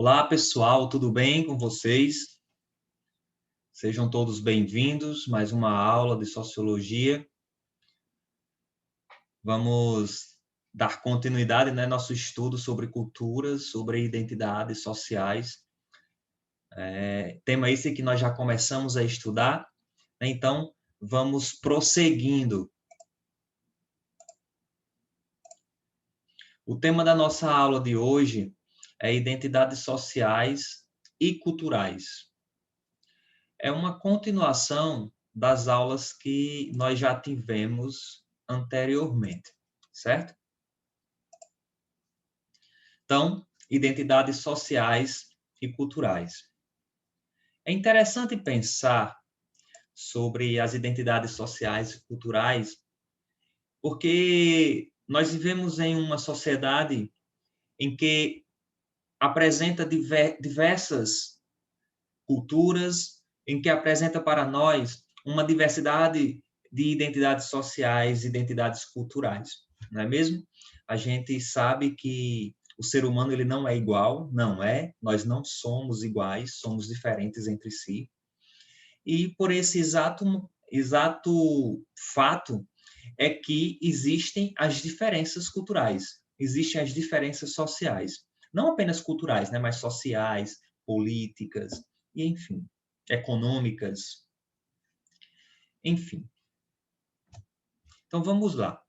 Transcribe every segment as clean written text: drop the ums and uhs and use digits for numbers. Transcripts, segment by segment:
Olá, pessoal, tudo bem com vocês? Sejam todos bem-vindos, mais uma aula de Sociologia. Vamos dar continuidade, nosso estudo sobre culturas, sobre identidades sociais. Tema esse que nós já começamos a estudar, então vamos prosseguindo. O tema da nossa aula de hoje é identidades sociais e culturais. É uma continuação das aulas que nós já tivemos anteriormente, certo? Então, identidades sociais e culturais. É interessante pensar sobre as identidades sociais e culturais, porque nós vivemos em uma sociedade em que apresenta diversas culturas, em que apresenta para nós uma diversidade de identidades sociais, identidades culturais, não é mesmo? A gente sabe que o ser humano ele não é igual, não é, nós não somos iguais, somos diferentes entre si. E por esse exato fato é que existem as diferenças culturais, existem as diferenças sociais, não apenas culturais, mas sociais, políticas, e enfim, econômicas, enfim. Então vamos lá.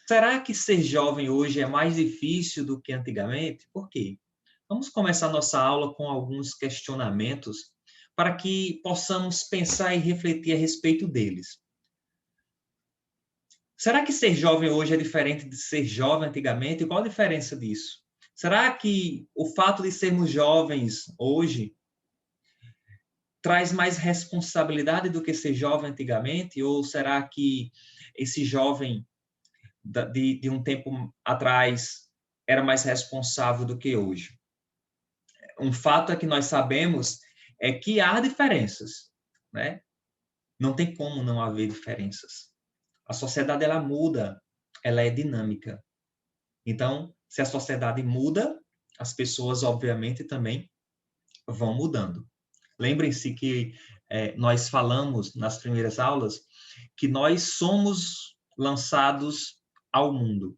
Será que ser jovem hoje é mais difícil do que antigamente? Por quê? Vamos começar nossa aula com alguns questionamentos para que possamos pensar e refletir a respeito deles. Será que ser jovem hoje é diferente de ser jovem antigamente? Qual a diferença disso? Será que o fato de sermos jovens hoje traz mais responsabilidade do que ser jovem antigamente? Ou será que esse jovem de um tempo atrás era mais responsável do que hoje? Um fato é que nós sabemos é que há diferenças, né? Não tem como não haver diferenças. A sociedade ela muda, ela é dinâmica. Então, se a sociedade muda, as pessoas obviamente também vão mudando. Lembrem-se que nós falamos nas primeiras aulas que nós somos lançados ao mundo.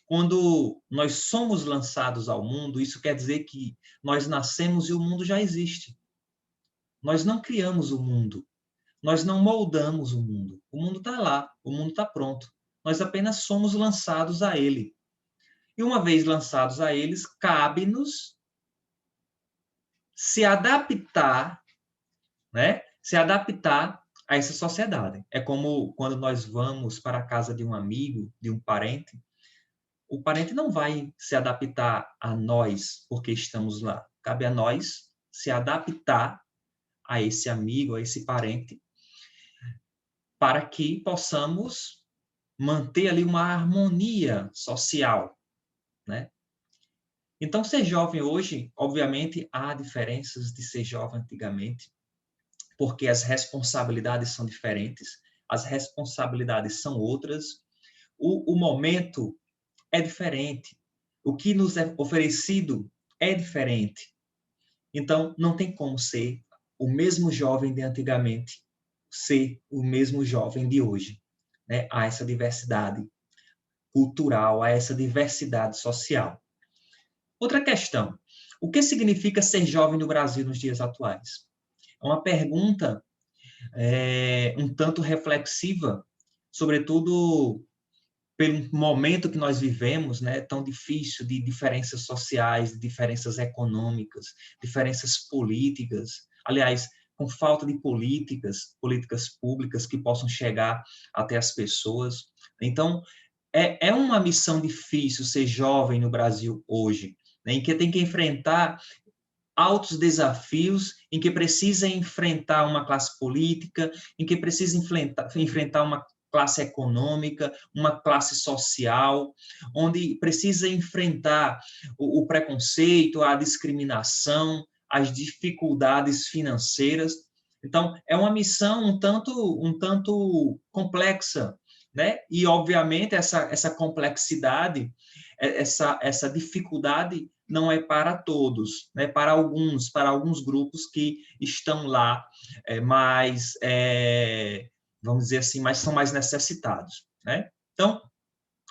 Quando nós somos lançados ao mundo, isso quer dizer que nós nascemos e o mundo já existe. Nós não criamos o mundo, nós não moldamos o mundo. O mundo está lá, o mundo está pronto. Nós apenas somos lançados a ele. E uma vez lançados a eles, cabe-nos se adaptar, né? Se adaptar a essa sociedade. É como quando nós vamos para a casa de um amigo, de um parente, o parente não vai se adaptar a nós porque estamos lá. Cabe a nós se adaptar a esse amigo, a esse parente, para que possamos manter ali uma harmonia social, né? Então, ser jovem hoje, obviamente, há diferenças de ser jovem antigamente, porque as responsabilidades são diferentes, as responsabilidades são outras, o momento é diferente, o que nos é oferecido é diferente. Então, não tem como ser o mesmo jovem de antigamente, ser o mesmo jovem de hoje, né? Há essa diversidade cultural, há essa diversidade social. Outra questão, o que significa ser jovem no Brasil nos dias atuais? É uma pergunta um tanto reflexiva, sobretudo pelo momento que nós vivemos, né, tão difícil, de diferenças sociais, de diferenças econômicas, diferenças políticas, aliás, com falta de políticas públicas que possam chegar até as pessoas. Então, é uma missão difícil ser jovem no Brasil hoje, né, em que tem que enfrentar altos desafios, em que precisa enfrentar uma classe política, em que precisa enfrentar uma classe econômica, uma classe social, onde precisa enfrentar o preconceito, a discriminação, as dificuldades financeiras. Então, é uma missão um tanto complexa, né? E, obviamente, essa complexidade, essa dificuldade não é para todos, né? Para alguns grupos que estão lá mais, vamos dizer assim, são mais necessitados, né? Então,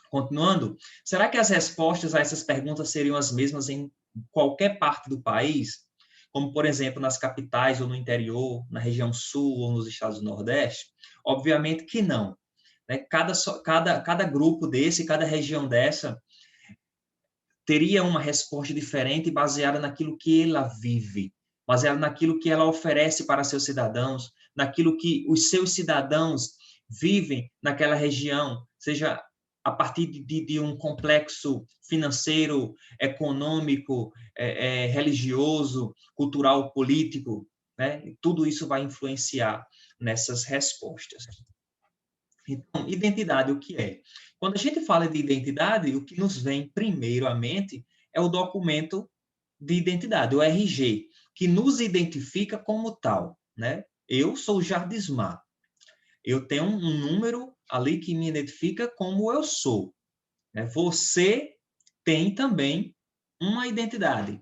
continuando, será que as respostas a essas perguntas seriam as mesmas em qualquer parte do país? Como, por exemplo, nas capitais ou no interior, na região sul ou nos estados do Nordeste? Obviamente que não, né? Cada grupo desse, cada região dessa, teria uma resposta diferente baseada naquilo que ela vive, baseada naquilo que ela oferece para seus cidadãos, naquilo que os seus cidadãos vivem naquela região, seja a partir de um complexo financeiro, econômico, religioso, cultural, político, né? E tudo isso vai influenciar nessas respostas. Então, identidade, o que é? Quando a gente fala de identidade, o que nos vem primeiro à mente é o documento de identidade, o RG, que nos identifica como tal, né? Eu sou Jardismar. Eu tenho um número ali que me identifica como eu sou, né? Você tem também uma identidade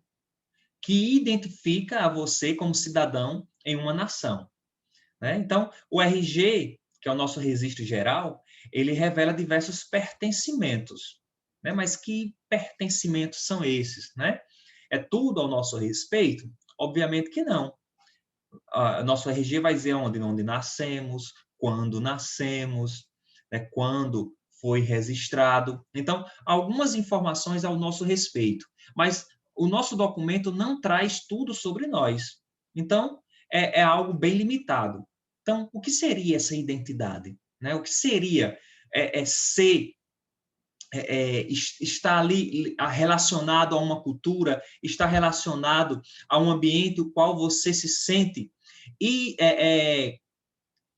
que identifica a você como cidadão em uma nação, né? Então, o RG, que é o nosso registro geral, ele revela diversos pertencimentos, né? Mas que pertencimentos são esses, né? É tudo ao nosso respeito? Obviamente que não. Nosso RG vai dizer onde nascemos, né? Quando foi registrado. Então, algumas informações ao nosso respeito, mas o nosso documento não traz tudo sobre nós. Então, é algo bem limitado. Então, o que seria essa identidade? Né? O que seria ser, estar ali relacionado a uma cultura, estar relacionado a um ambiente o qual você se sente e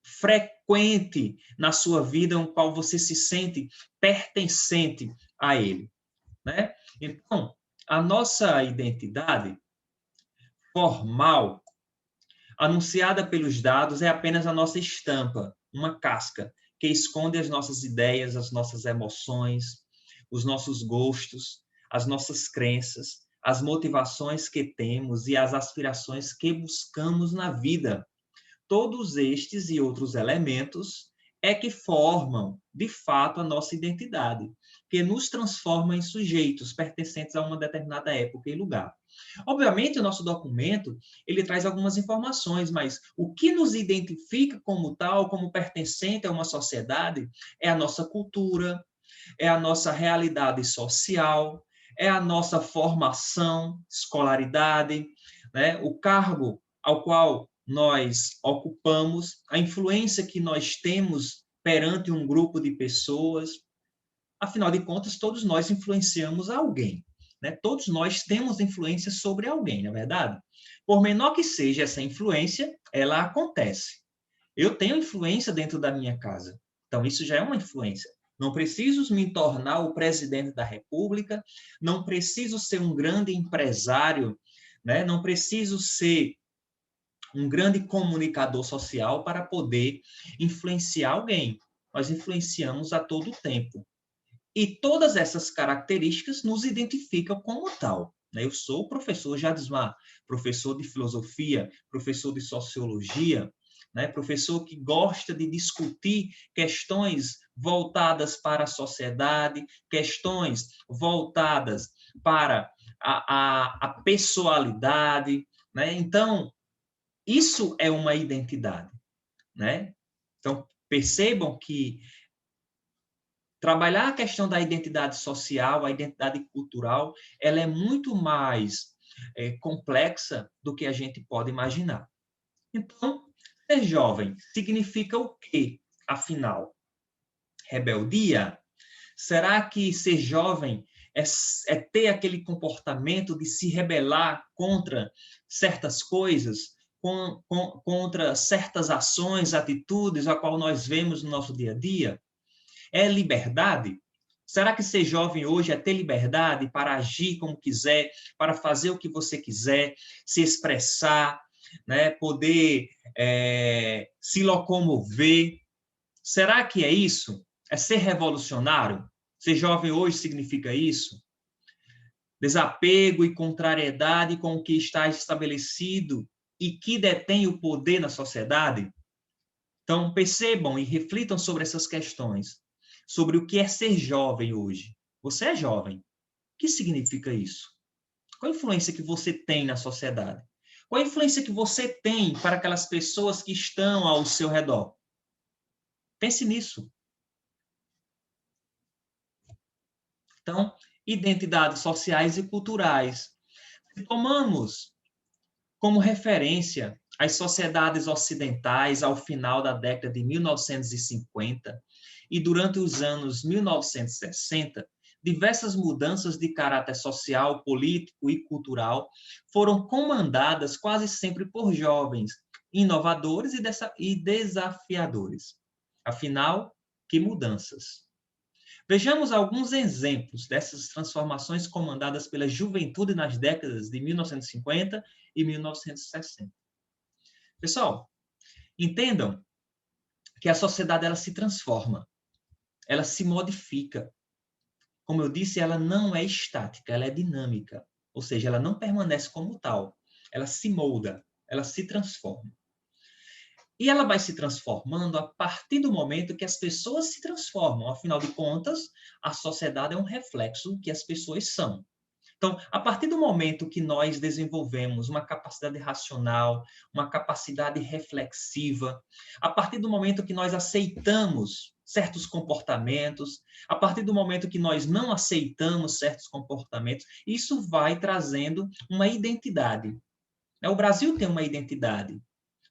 frequente na sua vida, no qual você se sente pertencente a ele, né? Então, a nossa identidade formal, anunciada pelos dados, é apenas a nossa estampa, uma casca que esconde as nossas ideias, as nossas emoções, os nossos gostos, as nossas crenças, as motivações que temos e as aspirações que buscamos na vida. Todos estes e outros elementos é que formam, de fato, a nossa identidade, que nos transforma em sujeitos pertencentes a uma determinada época e lugar. Obviamente, o nosso documento, ele traz algumas informações, mas o que nos identifica como tal, como pertencente a uma sociedade, é a nossa cultura, é a nossa realidade social, é a nossa formação, escolaridade, né? O cargo ao qual nós ocupamos, a influência que nós temos perante um grupo de pessoas. Afinal de contas, todos nós influenciamos alguém, né? Todos nós temos influência sobre alguém, não é verdade? Por menor que seja essa influência, ela acontece. Eu tenho influência dentro da minha casa. Então, isso já é uma influência. Não preciso me tornar o presidente da República, não preciso ser um grande empresário, né? Não preciso ser um grande comunicador social para poder influenciar alguém. Nós influenciamos a todo tempo. E todas essas características nos identificam como tal. Eu sou o professor Jadismar, professor de filosofia, professor de sociologia, né? Professor que gosta de discutir questões voltadas para a sociedade, questões voltadas para a pessoalidade, né? Então, isso é uma identidade, né? Então, percebam que trabalhar a questão da identidade social, a identidade cultural, ela é muito mais complexa do que a gente pode imaginar. Então, ser jovem significa o quê, afinal? Rebeldia? Será que ser jovem é ter aquele comportamento de se rebelar contra certas coisas, contra certas ações, atitudes, a qual nós vemos no nosso dia a dia? É liberdade? Será que ser jovem hoje é ter liberdade para agir como quiser, para fazer o que você quiser, se expressar, né? Poder se locomover? Será que é isso? É ser revolucionário? Ser jovem hoje significa isso? desapego e contrariedade com o que está estabelecido e que detém o poder na sociedade? Então, percebam e reflitam sobre essas questões, sobre o que é ser jovem hoje. Você é jovem. O que significa isso? Qual a influência que você tem na sociedade? Qual a influência que você tem para aquelas pessoas que estão ao seu redor? Pense nisso. Então, identidades sociais e culturais. Se tomamos como referência as sociedades ocidentais ao final da década de 1950 e durante os anos 1960, diversas mudanças de caráter social, político e cultural foram comandadas quase sempre por jovens, inovadores e desafiadores. Afinal, que mudanças! Vejamos alguns exemplos dessas transformações comandadas pela juventude nas décadas de 1950 e 1960. Pessoal, entendam que a sociedade ela se transforma, ela se modifica. Como eu disse, ela não é estática, ela é dinâmica. Ou seja, ela não permanece como tal. Ela se molda, ela se transforma. E ela vai se transformando a partir do momento que as pessoas se transformam. Afinal de contas, a sociedade é um reflexo do que as pessoas são. Então, a partir do momento que nós desenvolvemos uma capacidade racional, uma capacidade reflexiva, a partir do momento que nós aceitamos certos comportamentos, a partir do momento que nós não aceitamos certos comportamentos, isso vai trazendo uma identidade. O Brasil tem uma identidade.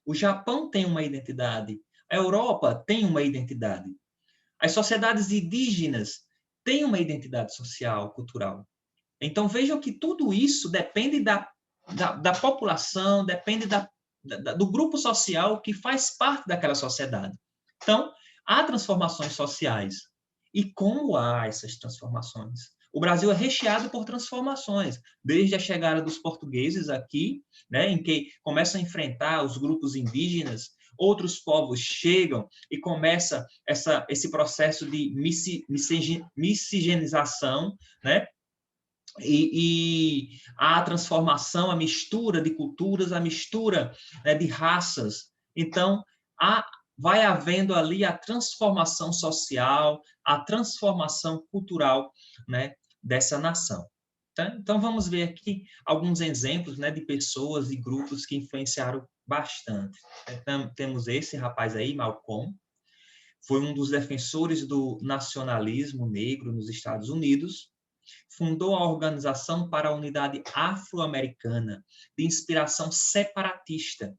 O Japão tem uma identidade. A Europa tem uma identidade. As sociedades indígenas têm uma identidade social, cultural. Então, vejam que tudo isso depende da população, depende do grupo social que faz parte daquela sociedade. Então, há transformações sociais. E como há essas transformações? O Brasil é recheado por transformações, desde a chegada dos portugueses aqui, né, em que começam a enfrentar os grupos indígenas, outros povos chegam e começa esse processo de miscigenação, né, e a transformação, a mistura de culturas, a mistura, né, de raças. Então, vai havendo ali a transformação social, a transformação cultural, né, dessa nação. Tá? Então, vamos ver aqui alguns exemplos, né, de pessoas e grupos que influenciaram bastante. Então, temos esse rapaz aí, Malcolm, foi um dos defensores do nacionalismo negro nos Estados Unidos, fundou a Organização para a Unidade Afro-Americana, de inspiração separatista,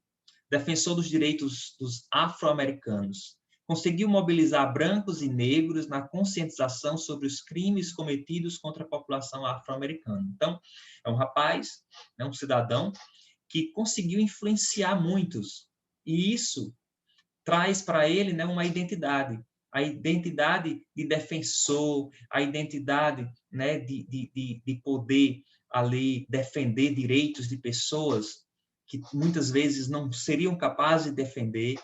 defensor dos direitos dos afro-americanos. Conseguiu mobilizar brancos e negros na conscientização sobre os crimes cometidos contra a população afro-americana. Então, é um rapaz, é um cidadão que conseguiu influenciar muitos. E isso traz para ele, né, uma identidade. A identidade de defensor, a identidade, né, de poder ali defender direitos de pessoas que muitas vezes não seriam capazes de defender.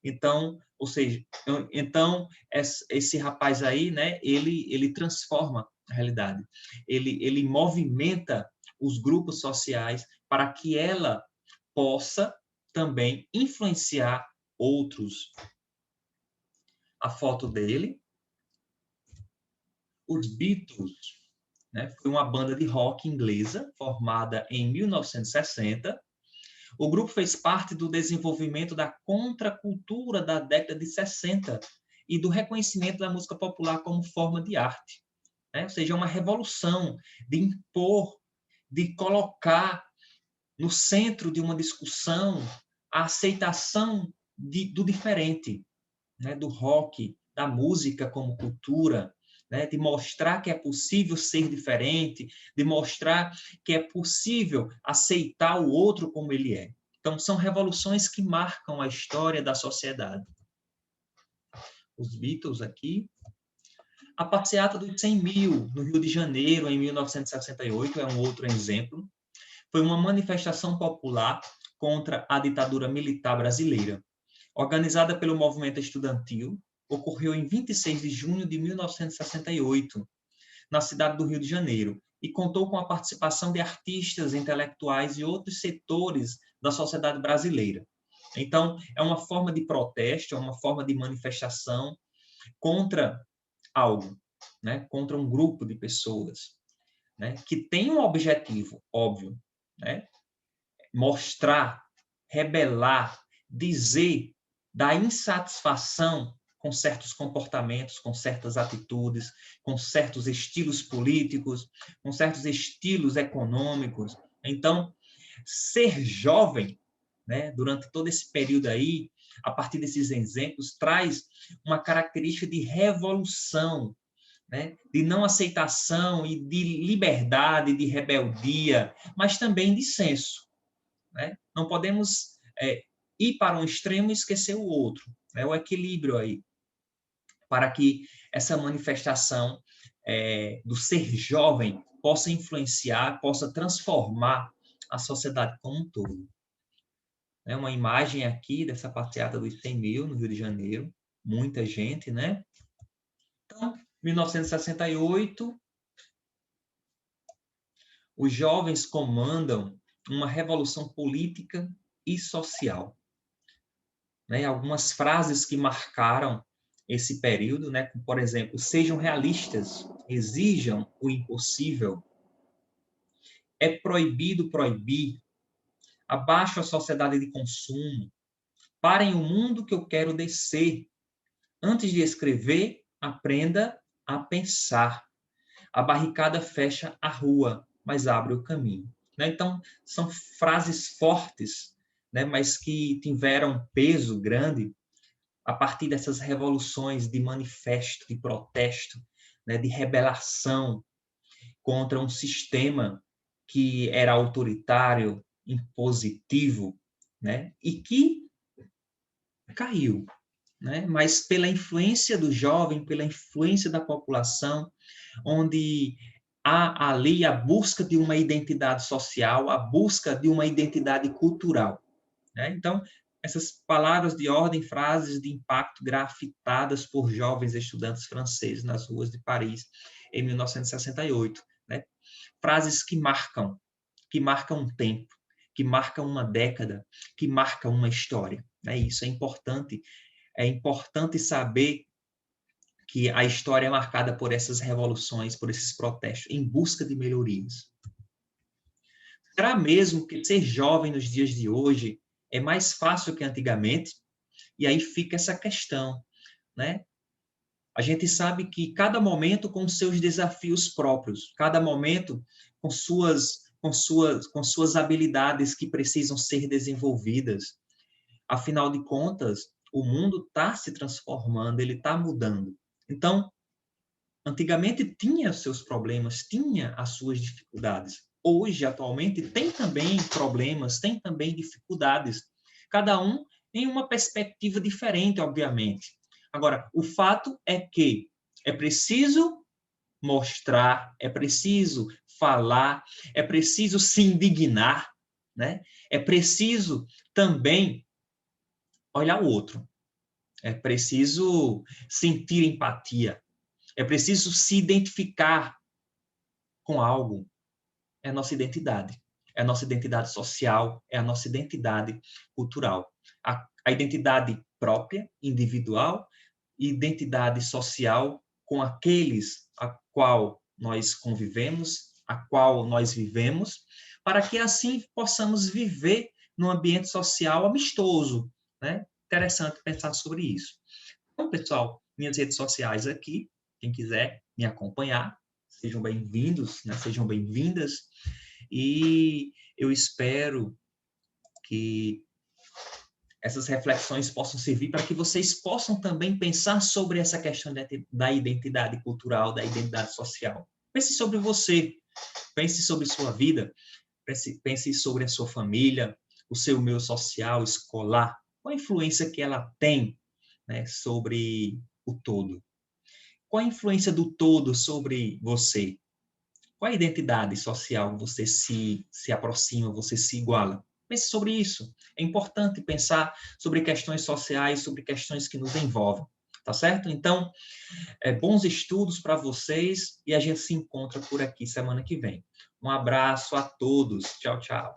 Então, ou seja, então esse rapaz aí, né, ele transforma a realidade. Ele movimenta os grupos sociais para que ela possa também influenciar outros. A foto dele, os Beatles, né, foi uma banda de rock inglesa formada em 1960. O grupo fez parte do desenvolvimento da contracultura da década de 60 e do reconhecimento da música popular como forma de arte. Né? Ou seja, uma revolução de impor, de colocar no centro de uma discussão a aceitação do diferente, né? Do rock, da música como cultura, né? De mostrar que é possível ser diferente, de mostrar que é possível aceitar o outro como ele é. Então, são revoluções que marcam a história da sociedade. Os Beatles aqui. A passeata dos 100 mil, no Rio de Janeiro, em 1968, é um outro exemplo. Foi uma manifestação popular contra a ditadura militar brasileira. Organizada pelo movimento estudantil, ocorreu em 26 de junho de 1968. na cidade do Rio de Janeiro e contou com a participação de artistas, intelectuais e outros setores da sociedade brasileira. Então, é uma forma de protesto, é uma forma de manifestação contra algo, né? Contra um grupo de pessoas, né? Que tem um objetivo, óbvio, né? Mostrar, rebelar, dizer da insatisfação com certos comportamentos, com certas atitudes, com certos estilos políticos, com certos estilos econômicos. Então, ser jovem, né, durante todo esse período aí, a partir desses exemplos, traz uma característica de revolução, né, de não aceitação e de liberdade, de rebeldia, mas também de senso, né? Não podemos ir para um extremo e esquecer o outro. É o equilíbrio aí, para que essa manifestação do ser jovem possa influenciar, possa transformar a sociedade como um todo. É uma imagem aqui dessa passeata dos 100 mil no Rio de Janeiro, muita gente, né? Então, 1968, os jovens comandam uma revolução política e social, né? Algumas frases que marcaram esse período, né? Como, por exemplo, sejam realistas, exijam o impossível, é proibido proibir, abaixo a sociedade de consumo, parem o mundo que eu quero descer, antes de escrever, aprenda a pensar. A barricada fecha a rua, mas abre o caminho. Né? Então, são frases fortes, né? Mas que tiveram peso grande a partir dessas revoluções de manifesto, de protesto, né? De rebelação contra um sistema que era autoritário, impositivo, né? E que caiu, né? Mas pela influência do jovem, pela influência da população, onde há ali a busca de uma identidade social, a busca de uma identidade cultural, né? Então, essas palavras de ordem, frases de impacto grafitadas por jovens estudantes franceses nas ruas de Paris em 1968, né? Frases que marcam um tempo, que marcam uma década, que marcam uma história, né? Isso é importante saber que a história é marcada por essas revoluções, por esses protestos, em busca de melhorias. Será mesmo que ser jovem nos dias de hoje é mais fácil que antigamente? E aí fica essa questão, né? A gente sabe que cada momento com seus desafios próprios, cada momento com suas habilidades que precisam ser desenvolvidas. Afinal de contas, o mundo está se transformando, ele está mudando. Então, antigamente tinha seus problemas, tinha as suas dificuldades. Hoje, atualmente, tem também problemas, tem também dificuldades. Cada um em uma perspectiva diferente, obviamente. Agora, o fato é que é preciso mostrar, é preciso falar, é preciso se indignar, né? É preciso também olhar o outro. É preciso sentir empatia. É preciso se identificar com algo. É a nossa identidade. É a nossa identidade social, é a nossa identidade cultural. A identidade própria, individual, e identidade social com aqueles a qual nós convivemos, a qual nós vivemos, para que assim possamos viver num ambiente social amistoso, né? Interessante pensar sobre isso. Então, pessoal, minhas redes sociais aqui, quem quiser me acompanhar, sejam bem-vindos, né? Sejam bem-vindas. E eu espero que essas reflexões possam servir para que vocês possam também pensar sobre essa questão da identidade cultural, da identidade social. Pense sobre você, pense sobre sua vida, pense sobre a sua família, o seu meio social, escolar, qual a influência que ela tem, né, sobre o todo. Qual a influência do todo sobre você? Qual a identidade social que você se aproxima, você se iguala? Pense sobre isso. É importante pensar sobre questões sociais, sobre questões que nos envolvem. tá certo? Então, bons estudos para vocês e a gente se encontra por aqui semana que vem. Um abraço a todos. Tchau, tchau.